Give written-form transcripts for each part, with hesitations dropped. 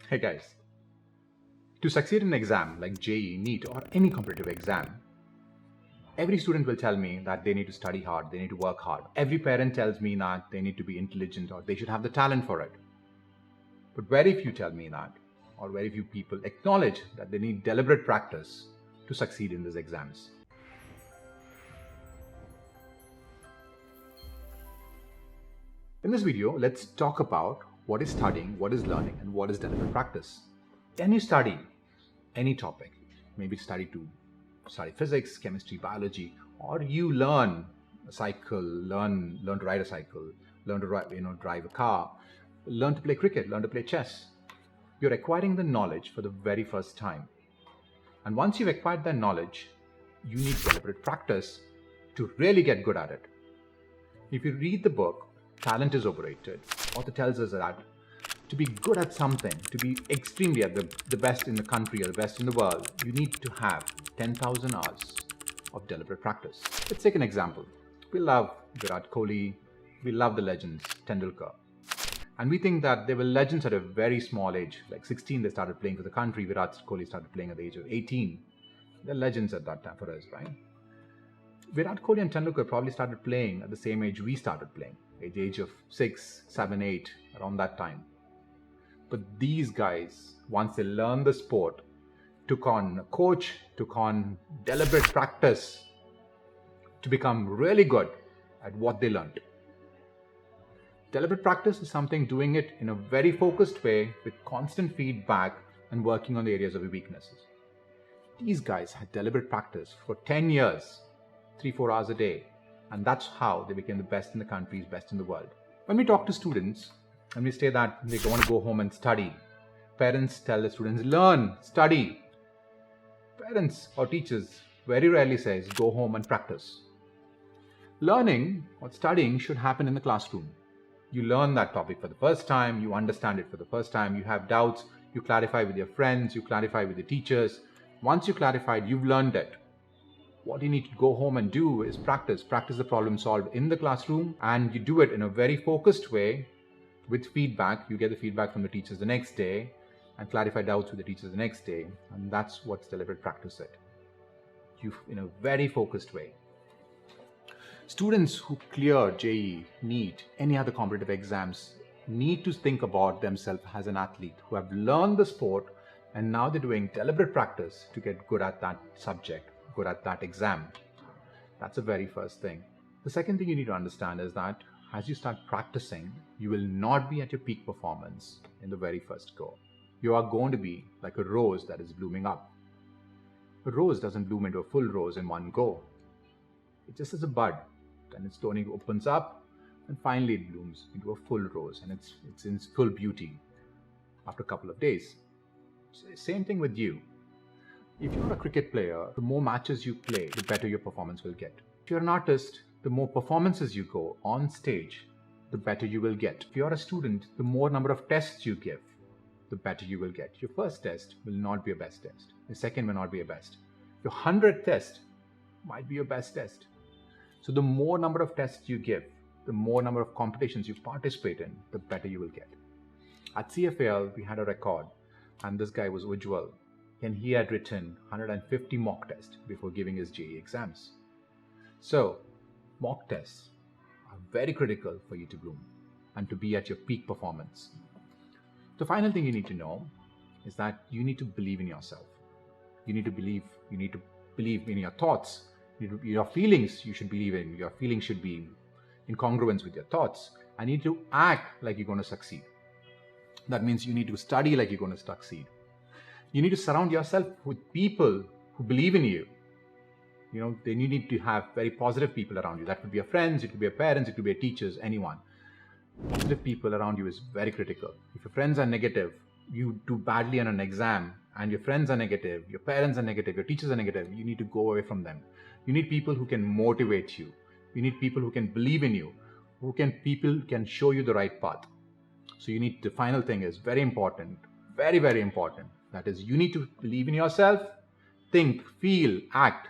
Hey guys, to succeed in an exam like JEE, NEET, or any competitive exam, every student will tell me that they need to study hard, they need to work hard. Every parent tells me that they need to be intelligent or they should have the talent for it. But very few tell me that, or very few people acknowledge that they need deliberate practice to succeed in these exams. In this video, let's talk about what is studying, what is learning, and what is deliberate practice. Can you study any topic? Maybe study physics, chemistry, biology, or you learn a cycle, learn to ride a cycle, learn to drive a car, learn to play cricket, learn to play chess. You're acquiring the knowledge for the very first time. And once you've acquired that knowledge, you need deliberate practice to really get good at it. If you read the book, Talent is Overrated, author tells us that to be good at something, to be extremely at the best in the country or the best in the world, you need to have 10,000 hours of deliberate practice. Let's take an example. We love Virat Kohli, we love the legends, Tendulkar. And we think that they were legends at a very small age. Like 16, they started playing for the country. Virat Kohli started playing at the age of 18. They're legends at that time for us, right? Virat Kohli and Tendulkar probably started playing at the same age we started playing, at the age of 6, 7, 8, around that time. But these guys, once they learned the sport, took on a coach, took on deliberate practice to become really good at what they learned. Deliberate practice is something doing it in a very focused way with constant feedback and working on the areas of your weaknesses. These guys had deliberate practice for 10 years, 3-4 hours a day, and that's how they became the best in the country, best in the world. When we talk to students and we say that they want to go home and study, parents tell the students, learn, study. Parents or teachers very rarely says, go home and practice. Learning or studying should happen in the classroom. You learn that topic for the first time, you understand it for the first time, you have doubts, you clarify with your friends, you clarify with the teachers. Once you clarified, you've learned it. What you need to go home and do is practice the problem solved in the classroom, and you do it in a very focused way with feedback. You get the feedback from the teachers the next day and clarify doubts with the teachers the next day, and that's what's deliberate practice it. You in a very focused way. Students who clear JEE, NEET, any other competitive exams need to think about themselves as an athlete who have learned the sport and now they're doing deliberate practice to get good at that subject, good at that exam. That's the very first thing. The second thing you need to understand is that as you start practicing, you will not be at your peak performance in the very first go. You are going to be like a rose that is blooming up. A rose doesn't bloom into a full rose in one go. It just is a bud, and its slowly opens up, and finally it blooms into a full rose, and it's in its full beauty after a couple of days. So same thing with you. If you're a cricket player, the more matches you play, the better your performance will get. If you're an artist, the more performances you go on stage, the better you will get. If you're a student, the more number of tests you give, the better you will get. Your first test will not be your best test. The second will not be your best. Your 100th test might be your best test. So the more number of tests you give, the more number of competitions you participate in, the better you will get. At CFAL, we had a record, and this guy was Ujjwal, and he had written 150 mock tests before giving his JEE exams. So, mock tests are very critical for you to bloom and to be at your peak performance. The final thing you need to know is that you need to believe in yourself. You need to believe in your thoughts. Your feelings you should believe in. Your feelings should be in congruence with your thoughts. And you need to act like you're going to succeed. That means you need to study like you're going to succeed. You need to surround yourself with people who believe in you. Then you need to have very positive people around you. That could be your friends, it could be your parents, it could be your teachers, anyone. Positive people around you is very critical. If your friends are negative, you do badly on an exam, and your friends are negative, your parents are negative, your teachers are negative, you need to go away from them. You need people who can motivate you. You need people who can believe in you, people can show you the right path. So the final thing is very important, very, very important. That is, you need to believe in yourself, think, feel, act.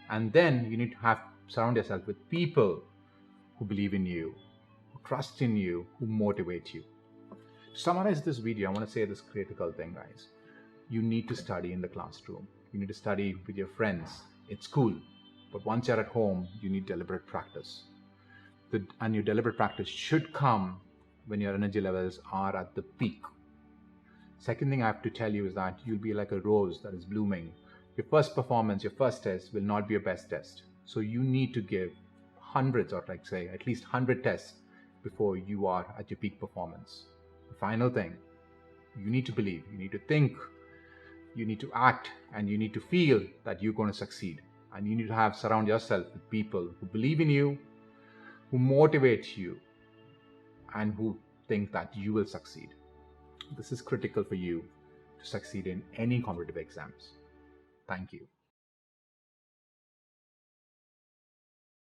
And then you need to surround yourself with people who believe in you, who trust in you, who motivate you. To summarize this video, I want to say this critical thing, guys. You need to study in the classroom. You need to study with your friends at school. But once you're at home, you need deliberate practice. And your deliberate practice should come when your energy levels are at the peak. Second thing I have to tell you is that you'll be like a rose that is blooming. Your first performance, your first test will not be your best test. So you need to give hundreds, or like say at least 100 tests before you are at your peak performance. The final thing, you need to believe, you need to think, you need to act, and you need to feel that you're going to succeed. And you need to surround yourself with people who believe in you, who motivate you, and who think that you will succeed. This is critical for you to succeed in any competitive exams. Thank you.